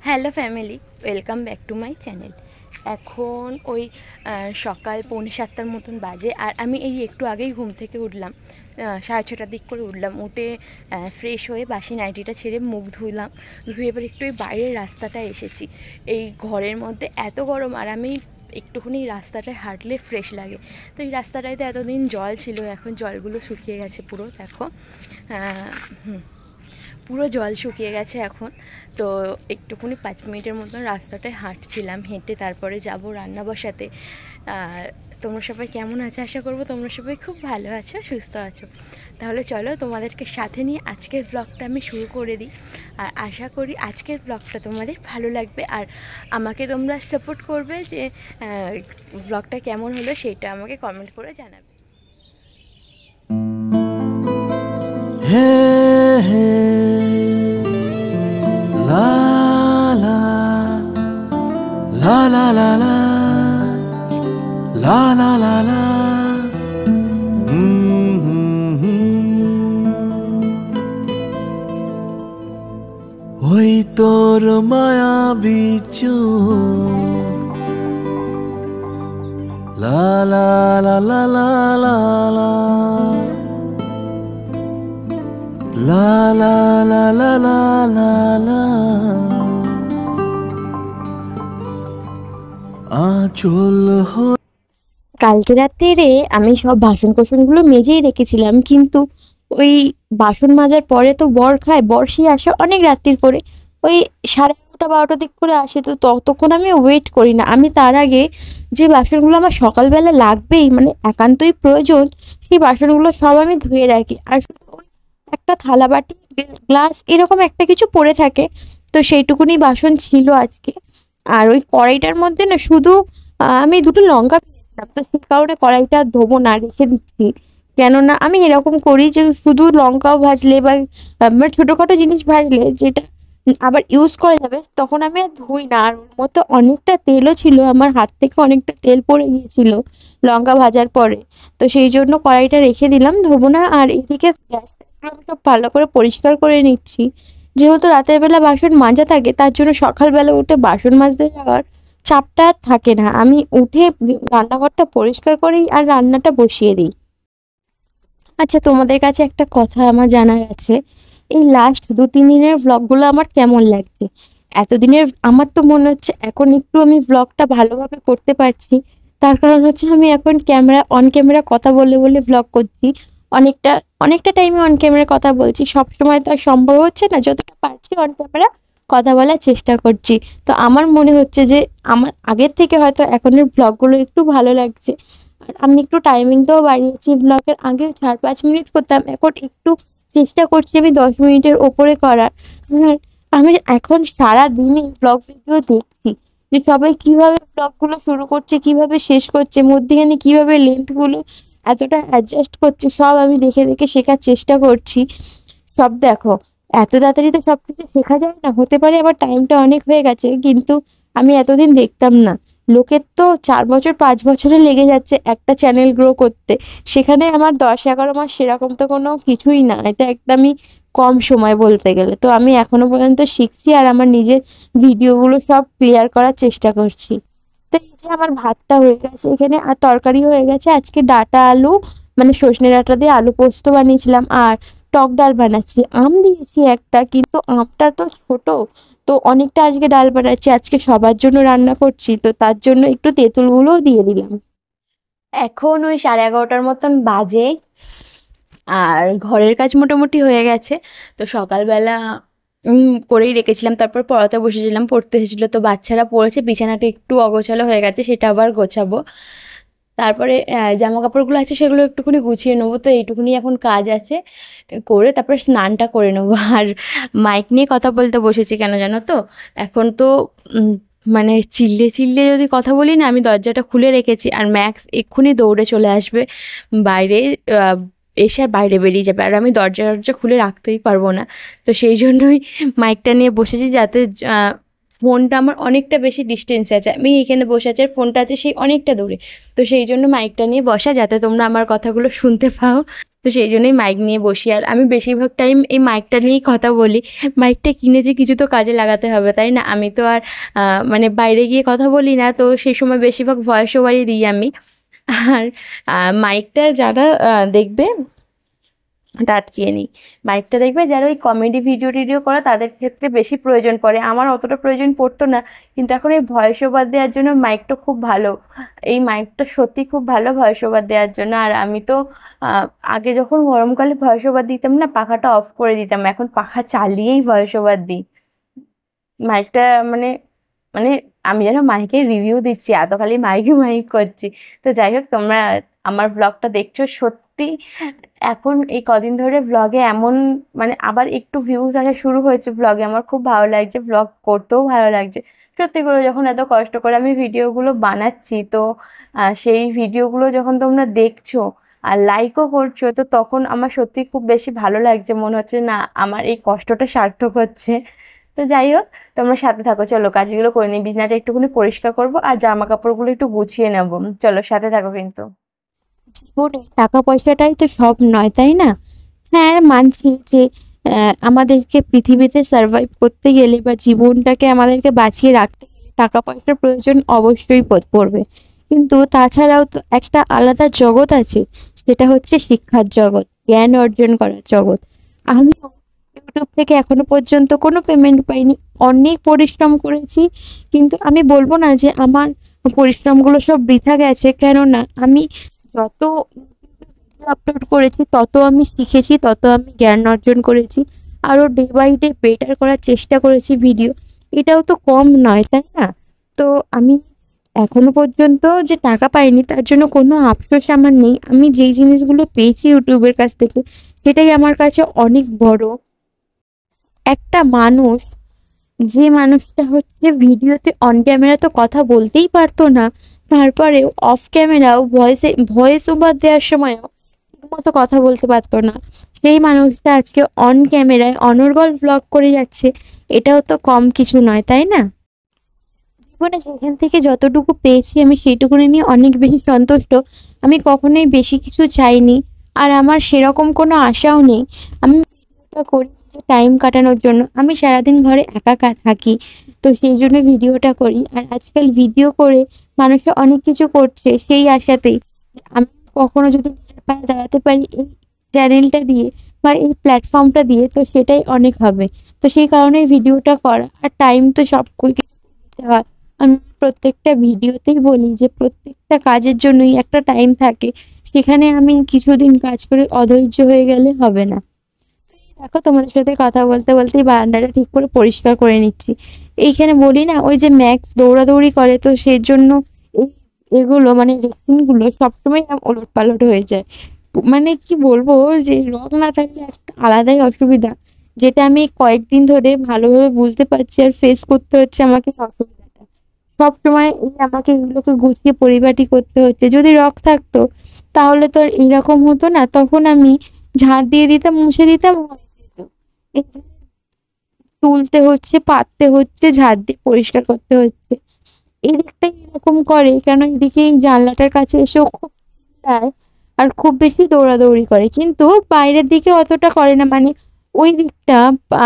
Hello family, welcome back to my channel. এখন ওই সকাল 6:45 মতন বাজে, আর আমি এই একটু আগেই ঘুম থেকে উঠলাম। 6:30টার দিক করে উঠলাম, উঠে ফ্রেশ হয়ে বাসি নাইটিটা ছেড়ে মুখ ধুলাম, ধুয়ে এবার একটু ওই বাইরের রাস্তাটায় এসেছি। এই ঘরের মধ্যে এত গরম, আর আমি একটুখানি রাস্তাটায় হাঁটলে ফ্রেশ লাগে। তো এই রাস্তাটায় তো এতদিন জল ছিল, এখন জলগুলো শুকিয়ে গেছে পুরো, দেখো পুরো জল শুকিয়ে গেছে এখন। তো একটুখানি 5 মিনিটের মতন রাস্তাটায় হাঁটছিলাম, হেঁটে তারপরে যাব রান্না বসাতে। আর তোমরা সবাই কেমন আছো? আশা করবো তোমরা সবাই খুব ভালো আছো, সুস্থ আছো। তাহলে চলো, তোমাদেরকে সাথে নিয়ে আজকের ব্লগটা আমি শুরু করে দিই। আর আশা করি আজকের ব্লগটা তোমাদের ভালো লাগবে, আর আমাকে তোমরা সাপোর্ট করবে যে ব্লগটা কেমন হলো সেটা আমাকে কমেন্ট করে জানাবে। La la la la la la la la la la ওই তোর মায়াবী চোখ la la la la la la la La la la la la la la আঁচল কালকে রাত্রে আমি সব বাসন কোসনগুলো মেজেই রেখেছিলাম, কিন্তু ওই বাসন মাজার পরে তো বর খায়, বর্ষি আসে অনেক রাত্রির করে, ওই 11:30-12টার দিক করে আসে। তো ততক্ষণ আমি ওয়েট করি না, আমি তার আগে যে বাসনগুলো আমার সকালবেলা লাগবেই, মানে একান্তই প্রয়োজন, সেই বাসনগুলো সব আমি ধুয়ে রাখি। আর শুধু ওই একটা থালা বাটি, গ্লাস এরকম একটা কিছু পড়ে থাকে, তো সেইটুকুনি বাসন ছিল আজকে। আর ওই কড়াইটার মধ্যে না শুধু আমি দুটো লঙ্কা, তো সেই কারণে কড়াইটা ধোবো না, রেখে দিচ্ছি। কেননা আমি এরকম করি যে শুধু লঙ্কাও ভাজলে বা মানে ছোটোখাটো জিনিস ভাজলে যেটা আবার ইউজ করা যাবে, তখন আমি আর ধুই না। আর ওর মধ্যে অনেকটা তেলও ছিল, আমার হাত থেকে অনেকটা তেল পড়ে গিয়েছিল লঙ্কা ভাজার পরে। তো সেই জন্য কড়াইটা রেখে দিলাম, ধোবো না। আর এদিকে গ্যাসটা আমি সব ভালো করে পরিষ্কার করে নিচ্ছি, যেহেতু রাতের বেলা বাসন মাজা থাকে, তার জন্য সকালবেলা উঠে বাসন মাজতে যাওয়ার চাপটা থাকে না। আমি উঠে রান্নাঘরটা পরিষ্কার করেই আর রান্নাটা বসিয়ে দিই। আচ্ছা, তোমাদের কাছে একটা কথা আমার জানার আছে, এই লাস্ট 2-3 দিনের ভ্লগগুলো আমার কেমন লাগছে? এতদিনের আমার তো মনে হচ্ছে এখন একটু আমি ভ্লগটা ভালোভাবে করতে পারছি। তার কারণ হচ্ছে আমি এখন অন ক্যামেরা কথা বলে বলে ভ্লগ করছি। অনেকটা অনেকটা টাইমে অন ক্যামেরা কথা বলছি, সব সময় তো আর সম্ভব হচ্ছে না, যতটা পারছি অন ক্যামেরা কথা বলার চেষ্টা করছি। তো আমার মনে হচ্ছে যে আমার আগের থেকে হয়তো এখনের ভ্লগগুলো একটু ভালো লাগছে। আর আমি একটু টাইমিংটাও বাড়িয়েছি, ভ্লগের আগে 4-5 মিনিট করতাম, এখন একটু চেষ্টা করছি আমি 10 মিনিটের ওপরে করার। আর আমি এখন সারাদিনই ব্লগ ভিডিও দেখছি যে সবাই কিভাবে ব্লগগুলো শুরু করছে, কিভাবে শেষ করছে, মধ্যেখানে কিভাবে লেন্থগুলো এতটা অ্যাডজাস্ট করছে, সব আমি দেখে দেখে শেখার চেষ্টা করছি। সব দেখো, এত তাড়াতাড়ি তো সব কিছু শেখা যায় না, হতে পারে আমার টাইমটা অনেক হয়ে গেছে, কিন্তু আমি এতদিন দেখতাম না। লোকের তো 4 বছর 5 বছরে লেগে যাচ্ছে একটা চ্যানেল গ্রো করতে, সেখানে আমার 10-11 মাস সেরকম তো কোনো কিছুই না, এটা একদমই কম সময় বলতে গেলে। তো আমি এখনো পর্যন্ত শিখছি, আর আমার নিজের ভিডিওগুলো সব ক্লিয়ার করার চেষ্টা করছি। তো এই যে আমার ভাতটা হয়ে গেছে এখানে, আর তরকারি হয়ে গেছে আজকে ডাঁটা আলু, মানে সজনে ডাঁটা দিয়ে আলু পোস্ত বানিয়েছিলাম, আর টক ডাল বানাচ্ছি। আম দিয়েছি একটা, কিন্তু আমটা তো ছোট, তো অনেকটা আজকে ডাল বানাচ্ছি, আজকে সবার জন্য রান্না করছি, তো তার জন্য একটু তেঁতুলগুলোও দিয়ে দিলাম। এখন ওই 11:30টার মতন বাজে, আর ঘরের কাজ মোটামুটি হয়ে গেছে। তো সকালবেলা করেই রেখেছিলাম, তারপর পড়াতে বসেছিলাম, পড়তে এসেছিলো, তো বাচ্চারা পড়েছে, বিছানাটা একটু অগোছালো হয়ে গেছে, সেটা আবার গোছাবো। তারপরে জামা কাপড়গুলো আছে সেগুলো একটুখানি গুছিয়ে নেবো, তো এইটুকুনি এখন কাজ আছে করে তারপরে স্নানটা করে নেবো। আর মাইক নিয়ে কথা বলতে বসেছি কেন জানো তো, এখন তো মানে চিল্লে চিল্লে যদি কথা বলি না, আমি দরজাটা খুলে রেখেছি, আর ম্যাক্স এক্ষুনি দৌড়ে চলে আসবে বাইরে, এসে আর বাইরে বেরিয়ে যাবে, আর আমি দরজা খুলে রাখতেই পারবো না। তো সেই জন্যই মাইকটা নিয়ে বসেছি, যাতে ফোনটা আমার অনেকটা বেশি ডিস্টেন্সে আছে, আমি এখানে বসে আছি আর ফোনটা আছে সেই অনেকটা দূরে। তো সেই জন্য মাইকটা নিয়ে বসা, যাতে তোমরা আমার কথাগুলো শুনতে পাও। তো সেই জন্যই মাইক নিয়ে বসি, আর আমি বেশিরভাগ টাইম এই মাইকটা নিয়েই কথা বলি। মাইকটা কিনেছি কিছু তো কাজে লাগাতে হবে, তাই না? আমি তো আর মানে বাইরে গিয়ে কথা বলি না, তো সেই সময় বেশিরভাগ ভয়েস ওভারই দিই আমি। আর মাইকটা যারা দেখবে, ওটা আটকিয়ে নিই। মাইকটা দেখবে যারা ওই কমেডি ভিডিও টিডিও করে তাদের ক্ষেত্রে বেশি প্রয়োজন পড়ে, আমার অতটা প্রয়োজন পড়তো না। কিন্তু এখন এই ভয়েস ওভার দেওয়ার জন্য মাইকটা খুব ভালো। এই মাইকটা সত্যি খুব ভালো ভয়েস ওভার দেওয়ার জন্য। আর আমি তো আগে যখন গরমকালে ভয়েস ওভার দিতাম না, পাখাটা অফ করে দিতাম, এখন পাখা চালিয়েই ভয়েস ওভার দিই। মাইকটা মানে মানে আমি যেন মাইকের রিভিউ দিচ্ছি, এত খালি মাইক করছি। তো যাই হোক, তোমরা আমার ভ্লগটা দেখছো, সত্যি এখন এই কদিন ধরে ভ্লগে এমন মানে আবার একটু ভিউজ আসা শুরু হয়েছে ভ্লগে, আমার খুব ভালো লাগছে, ভ্লগ করতেও ভালো লাগছে। সত্যি করে যখন এত কষ্ট করে আমি ভিডিওগুলো বানাচ্ছি, তো সেই ভিডিওগুলো যখন তোমরা দেখছো আর লাইকও করছো, তো তখন আমার সত্যি খুব বেশি ভালো লাগছে, মনে হচ্ছে না আমার এই কষ্টটা সার্থক হচ্ছে। তো যাই হোক, তোমরা সাথে থাকো, চলো কাজগুলো করে নিই, বিছানাটা একটুখানি পরিষ্কার করবো আর জামা কাপড়গুলো একটু গুছিয়ে নেবো। চলো সাথে থাকো কিন্তু। জীবনে টাকা পয়সাটাই তো সব নয়, তাই না? হ্যাঁ, মানছি যে আমাদেরকে পৃথিবীতে সার্ভাইভ করতে গেলে বা জীবনটাকে আমাদেরকে বাঁচিয়ে রাখতে গেলে টাকা পয়সার প্রয়োজন অবশ্যই পড়বে। কিন্তু তাছাড়াও তো একটা আলাদা জগৎ আছে, সেটা হচ্ছে শিক্ষার জগৎ, জ্ঞান অর্জন করার জগৎ। আমি ইউটিউব থেকে এখনো পর্যন্ত কোনো পেমেন্ট পাইনি, অনেক পরিশ্রম করেছি, কিন্তু আমি বলবো না যে আমার পরিশ্রমগুলো সব বৃথা গেছে, কেননা আমি যত আপলোড করেছি তত আমি শিখেছি, তত আমি জ্ঞান অর্জন করেছি, আরও ডে বাই ডে বেটার করার চেষ্টা করেছি ভিডিও। এটাও তো কম নয়, তাই না? তো আমি এখনো পর্যন্ত যে টাকা পাইনি তার জন্য কোনো আফসোস আমার নেই। আমি যেই জিনিসগুলো পেয়েছি ইউটিউবের কাছ থেকে, সেটাই আমার কাছে অনেক বড়। একটা মানুষ, যে মানুষটা হচ্ছে ভিডিওতে অন ক্যামেরা তো কথা বলতেই পারতো না, তারপরেও অফ ক্যামেরাও ভয়েস ওভার দেওয়ার সময়ও ঠিকমতো কথা বলতে পারতো না, সেই মানুষটা আজকে অন ক্যামেরায় অনর্গল ভ্লগ করে যাচ্ছে। এটাও তো কম কিছু নয়, তাই না? জীবনে যেখান থেকে যতটুকু পেয়েছি আমি সেইটুকুনি নিয়ে অনেক বেশি সন্তুষ্ট। আমি কখনোই বেশি কিছু চাইনি, আর আমার সেরকম কোনো আশাও নেই। আমি ভিডিওটা করি যে টাইম কাটানোর জন্য, আমি সারাদিন ঘরে একা থাকি, তো সেই জন্য ভিডিওটা করি। আর আজকাল ভিডিও করে মানুষে অনেক কিছু করছে সেই আশাতেই যে আমি কখনো যদি নিজের পায়ে দাঁড়াতে পারি এই চ্যানেলটা দিয়ে বা এই প্ল্যাটফর্মটা দিয়ে, তো সেটাই অনেক হবে। তো সেই কারণেই ভিডিওটা করা। আর টাইম তো সব দিতে হয়। আমি প্রত্যেকটা ভিডিওতেই বলি যে প্রত্যেকটা কাজের জন্যই একটা টাইম থাকে, সেখানে আমি কিছুদিন কাজ করে অধৈর্য হয়ে গেলে হবে না। দেখো, তোমাদের সাথে কথা বলতে বলতেই বারান্দাটা ঠিক করে পরিষ্কার করে নিচ্ছি। এইখানে বলি না, ওই যে ম্যাক্স দৌড়াদৌড়ি করে, তো সেই জন্য এগুলো মানে রেক্সিনগুলো সবসময় ওলট পালট হয়ে যায়। মানে কি বলবো, যে রং না থাকলে একটা আলাদাই অসুবিধা, যেটা আমি কয়েকদিন ধরে ভালোভাবে বুঝতে পারছি আর ফেস করতে হচ্ছে আমাকে অসুবিধাটা। সবসময় আমাকে এগুলোকে গুছিয়ে পরিপাটি করতে হচ্ছে। যদি রক থাকতো তাহলে তো আর এরকম হতো না, তখন আমি ঝাঁট দিয়ে দিতাম, মুছে দিতাম, হয়ে যেত। এখানে তুলতে হচ্ছে, পাততে হচ্ছে, ঝাঁট দিয়ে পরিষ্কার করতে হচ্ছে। এদিকটাই এরকম করে কেন, এদিকে এই জানলাটার কাছে এসেও খুব চিল্লায় আর খুব বেশি দৌড়াদৌড়ি করে, কিন্তু বাইরের দিকে অতটা করে না। মানে ওই দিকটা,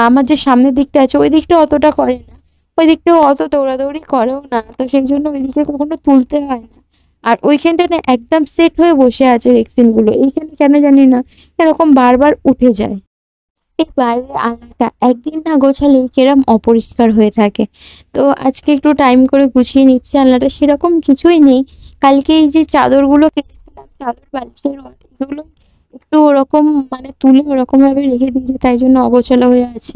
আমার যে সামনের দিকটা আছে ওই দিকটা অতটা করে না, ওই দিকটাও অত দৌড়াদৌড়ি করেও না, তো সেই জন্য ওই দিকে কখনো তুলতে হয় না। আর ওইখানটা না একদম সেট হয়ে বসে আছে রেক্সিনগুলো, এইখানে কেন জানি না এরকম বারবার উঠে যায়। এই বাইরের আলনাটা একদিন না গোছালে কিরম অপরিষ্কার হয়ে থাকে। তো আজকে একটু টাইম করে গুছিয়ে নিচ্ছি। আলনাটা সেরকম কিছুই নেই, কালকে এই যে চাদরগুলো কেটেছিলাম, চাদর বালিশের এগুলো একটু ওরকম মানে তুলে ওরকম ভাবে রেখে দিয়েছি, তাই জন্য অগোছালো হয়ে আছে।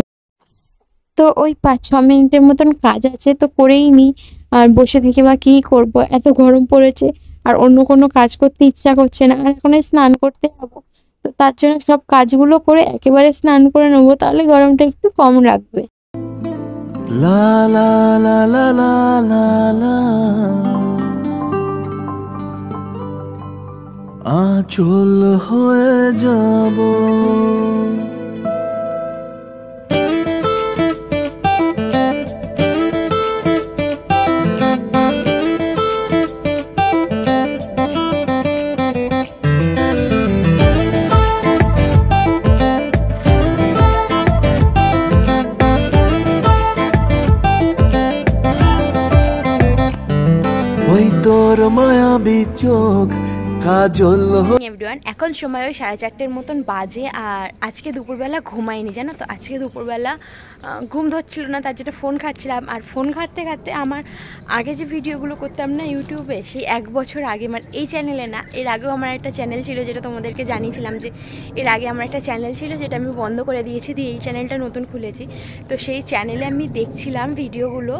তো ওই 5-6 মিনিটের মতন কাজ আছে, তো করেই নিই। আর বসে থেকে বা কী করব, এত গরম পড়েছে, আর অন্য কোনো কাজ করতে ইচ্ছা করছে না। আর এখন এই স্নান করতে যাবো, তো তার জন্য সব কাজগুলো করে একেবারে স্নান করে নেবো, তাহলে গরমটা একটু কম রাখবে। লা লা লা লা লা লা লা আঁচল হয়ে যাব। তোর মায়াবী চোখ কাজল এভরিওয়ান, এখন সময় ওই 4:30 মতন বাজে। আর আজকে দুপুরবেলা ঘুমাইনি, জানো তো। আজকে দুপুরবেলা ঘুম ধরছিল না, তার জন্য ফোন ঘাঁটছিলাম। আর ফোন ঘাঁটতে ঘাঁটতে আমার আগে যে ভিডিওগুলো করতাম না ইউটিউবে, সেই 1 বছর আগে, মানে এই চ্যানেলে না, এর আগেও আমার একটা চ্যানেল ছিল, যেটা তোমাদেরকে জানিয়েছিলাম যে এর আগে আমার একটা চ্যানেল ছিল, যেটা আমি বন্ধ করে দিয়েছি, দিয়ে এই চ্যানেলটা নতুন খুলেছি। তো সেই চ্যানেলে আমি দেখছিলাম ভিডিওগুলো।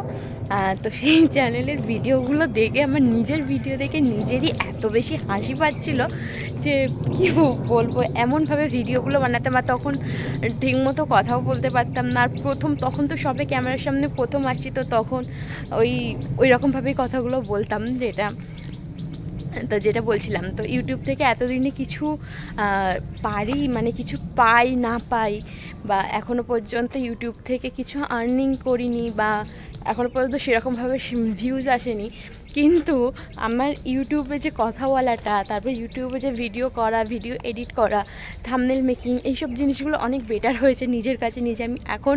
তো সেই চ্যানেলের ভিডিওগুলো দেখে আমার নিজের ভিডিও দেখে নিজেরই এত বেশি হাসি পাচ্ছিল যে কি বলবো। এমনভাবে ভিডিওগুলো বানাতাম, আর তখন ঠিকমতো কথাও বলতে পারতাম না। আর তখন তো সবে ক্যামেরার সামনে প্রথম আসছি, তো তখন ওই রকমভাবেই কথাগুলো বলতাম। যেটা বলছিলাম, তো ইউটিউব থেকে এতদিনে কিছু পারি, মানে কিছু পাই না পাই, বা এখনও পর্যন্ত ইউটিউব থেকে কিছু আর্নিং করিনি, বা এখনও পর্যন্ত সেরকমভাবে ভিউজ আসেনি, কিন্তু আমার ইউটিউবে যে কথা বলাটা, তারপর ইউটিউবে যে ভিডিও করা, ভিডিও এডিট করা, থাম্বনেল মেকিং, এইসব জিনিসগুলো অনেক বেটার হয়েছে নিজের কাছে নিজে। আমি এখন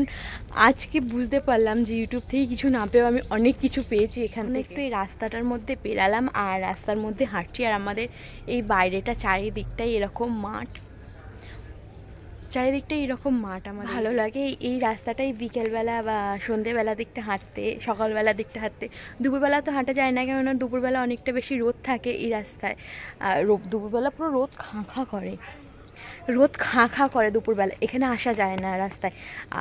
আজকে বুঝতে পারলাম যে ইউটিউব থেকে কিছু না পেয়েও আমি অনেক কিছু পেয়েছি এখানে। একটু এই রাস্তাটার মধ্যে পেরালাম, আর রাস্তার মধ্যে হাঁটছি। আর আমাদের এই বাইরেটা চারিদিকটাই এরকম মাঠ, চারিদিকটাই এরকম মাঠ। আমার ভালো লাগে এই রাস্তাটাই বিকেলবেলা বা সন্ধেবেলা দিকটা হাঁটতে, সকালবেলা দিকটা হাঁটতে। দুপুরবেলা তো হাঁটা যায় না, কেননা দুপুরবেলা অনেকটা বেশি রোদ থাকে এই রাস্তায়। আর দুপুরবেলা পুরো রোদ খাঁ খাঁ করে দুপুরবেলা, এখানে আসা যায় না রাস্তায়।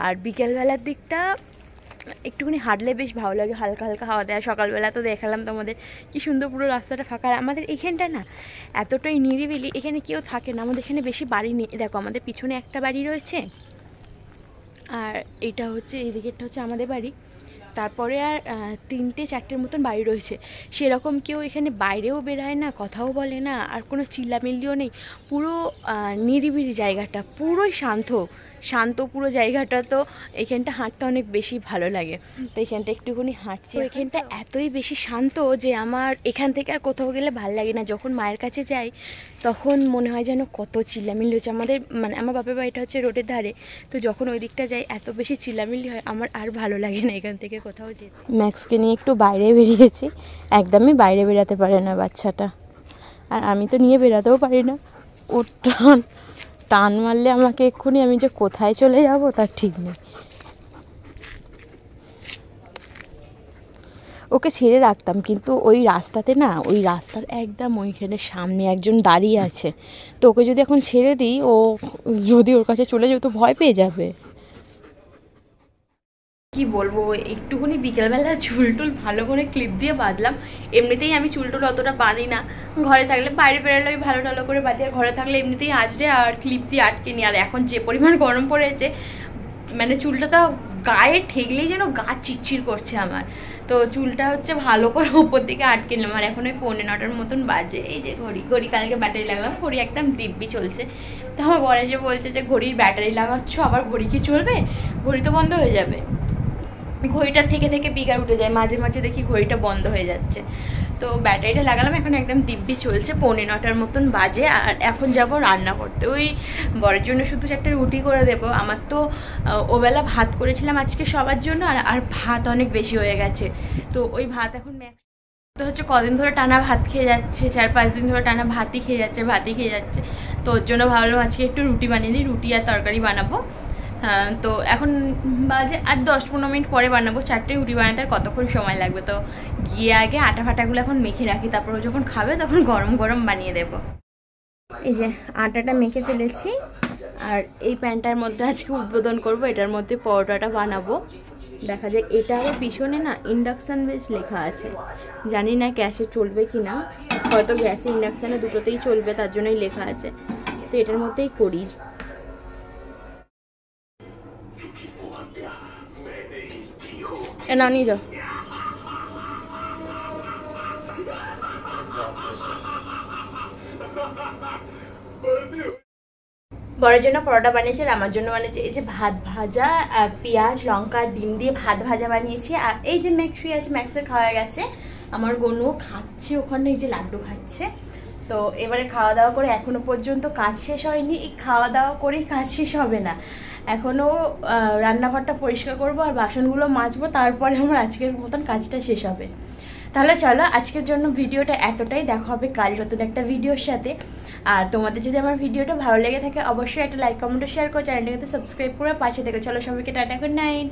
আর বিকেলবেলার দিকটা একটুখানি হাঁটলে বেশ ভালো লাগে, হালকা হালকা হাওয়া দেয়। সকালবেলা তো দেখালাম তোমাদের কি সুন্দর পুরো রাস্তাটা ফাঁকা। আমাদের এখানটা না এতটাই নিরিবিলি, এখানে কেউ থাকে না। আমাদের এখানে বেশি বাড়ি নেই। দেখো আমাদের পিছনে একটা বাড়ি রয়েছে, আর এটা হচ্ছে এই দিকেরটা হচ্ছে আমাদের বাড়ি। তারপরে আর 3-4টের মতন বাড়ি রয়েছে। সেরকম কেউ এখানে বাইরেও বেরোয় না, কথাও বলে না, আর কোনো চিল্লামিল্লিও নেই। পুরো নিরিবিলি জায়গাটা, পুরোই শান্ত পুরো জায়গাটা। তো এখানটা হাঁটতে অনেক বেশি ভালো লাগে। তো এখানটা একটুখানি হাঁটছি। এখানটা এতই বেশি শান্ত যে আমার এখান থেকে আর কোথাও গেলে ভালো লাগে না। যখন মায়ের কাছে যাই তখন মনে হয় যেন কত চিল্লামিল্লি হচ্ছে। মানে আমার বাপের বাড়িটা হচ্ছে রোডের ধারে, তো যখন ওই দিকটা যাই এত বেশি চিল্লামিল্লি হয়, আমার আর ভালো লাগে না এখান থেকে কোথাও যেতে। ম্যাক্সকে নিয়ে একটু বাইরে বেরিয়েছি, একদমই বাইরে বেরাতে পারে না বাচ্চাটা, আর আমি তো নিয়ে বেরাতেও পারি না। ওর টান মারলে আমাকে এক্ষুনি, আমি যে কোথায় চলে যাব তার ঠিক নেই। ওকে ছেড়ে রাখতাম, কিন্তু ওই রাস্তাতে না, ওই রাস্তার একদম ওইখানে সামনে একজন দাঁড়িয়ে আছে। তো ওকে যদি এখন ছেড়ে দিই, ও যদি ওর কাছে চলে যেত ভয় পেয়ে যাবে। কি বলবো, একটুখানি বিকেলবেলা চুলটুল ভালো করে ক্লিপ দিয়ে বাঁধলাম। এমনিতেই আমি চুলটুল অতটা বাঁধি না, ঘরে থাকলে, বাইরে বেরোলে আমি ভালো করে বাঁধি, আর ঘরে থাকলে এমনিতেই আঁচড়ে আর ক্লিপ দিয়ে আটকে নিই। আর এখন যে পরিমাণ গরম পড়েছে, মানে চুলটা তো গায়ে ঠেকলেই যেন গা চিরচির করছে আমার। তো চুলটা হচ্ছে ভালো করে উপর দিকে আটকে নিলাম। আর এখন ওই 9:45 মতন বাজে। এই যে ঘড়ি কালকে ব্যাটারি লাগালাম, ঘড়ি একদম দিব্যি চলছে। তো আমার বর এসে বলছে যে ঘড়ির ব্যাটারি লাগাচ্ছ, আবার ঘড়ি কি চলবে, ঘড়ি তো বন্ধ হয়ে যাবে। ঘড়িটা থেকে বিঘা উঠে যায়, মাঝে মাঝে দেখি ঘড়িটা বন্ধ হয়ে যাচ্ছে। তো ব্যাটারিটা লাগালাম, এখন একদম দিব্যি চলছে। 9:45 মতন বাজে। আর এখন যাব রান্না করতে। ওই বরের জন্য শুধু একটা রুটি করে দেবো। আমার তো ওবেলা ভাত করেছিলাম আজকে সবার জন্য, আর ভাত অনেক বেশি হয়ে গেছে। তো ওই ভাত এখন তো হচ্ছে কদিন ধরে টানা ভাত খেয়ে যাচ্ছে, 4-5 দিন ধরে টানা ভাতই খেয়ে যাচ্ছে। তো ওর জন্য ভাবলাম আজকে একটু রুটি বানিয়ে দিই, রুটি আর তরকারি বানাবো। তো এখন বাজে আর 10-15 মিনিট পরে বানাবো। 4টে রুটি বানাতে আর কতক্ষণ সময় লাগবে। তো গিয়ে আগে আটা ফাটাগুলো এখন মেখে রাখি, তারপর ও যখন খাবে তখন গরম গরম বানিয়ে দেবো। এই যে আটাটা মেখে ফেলেছি, আর এই প্যানটার মধ্যে আজকে উদ্বোধন করব, এটার মধ্যে পরোটাটা বানাবো। দেখা যাক। এটা আবার পিছনে না ইন্ডাকশান বেস লেখা আছে, জানি না গ্যাসে চলবে কি না, হয়তো গ্যাসে ইন্ডাকশানে দুটোতেই চলবে, তার জন্যই লেখা আছে। তো এটার মধ্যেই করি। না নিয়ে যাও। বরের জন্য পরোটা বানিয়েছি, আর আমার জন্য বানিয়েছি এই যে ভাত ভাজা, পেঁয়াজ লঙ্কা ডিম দিয়ে ভাত ভাজা বানিয়েছি। আর এই যে ম্যাক্স আছে, ম্যাক্সের খাওয়া গেছে, আমার গনুও খাচ্ছে ওখানে, এই যে লাড্ডু খাচ্ছে। তো এবারে খাওয়া দাওয়া করে, এখনো পর্যন্ত কাজ শেষ হয়নি। এই খাওয়া দাওয়া করেই কাজ শেষ হবে না, এখনও রান্নাঘরটা পরিষ্কার করবো আর বাসনগুলো মাজবো, তারপরে আমার আজকের মতন কাজটা শেষ হবে। তাহলে চলো আজকের জন্য ভিডিওটা এতটাই, দেখা হবে কাল নতুন একটা ভিডিওর সাথে। আর তোমাদের যদি আমার ভিডিওটা ভালো লেগে থাকে অবশ্যই একটা লাইক কমেন্ট শেয়ার করো, চ্যানেলটাকে সাবস্ক্রাইব করে পাশে থেকে। চলো সবাইকে টাটা, গুড নাইট।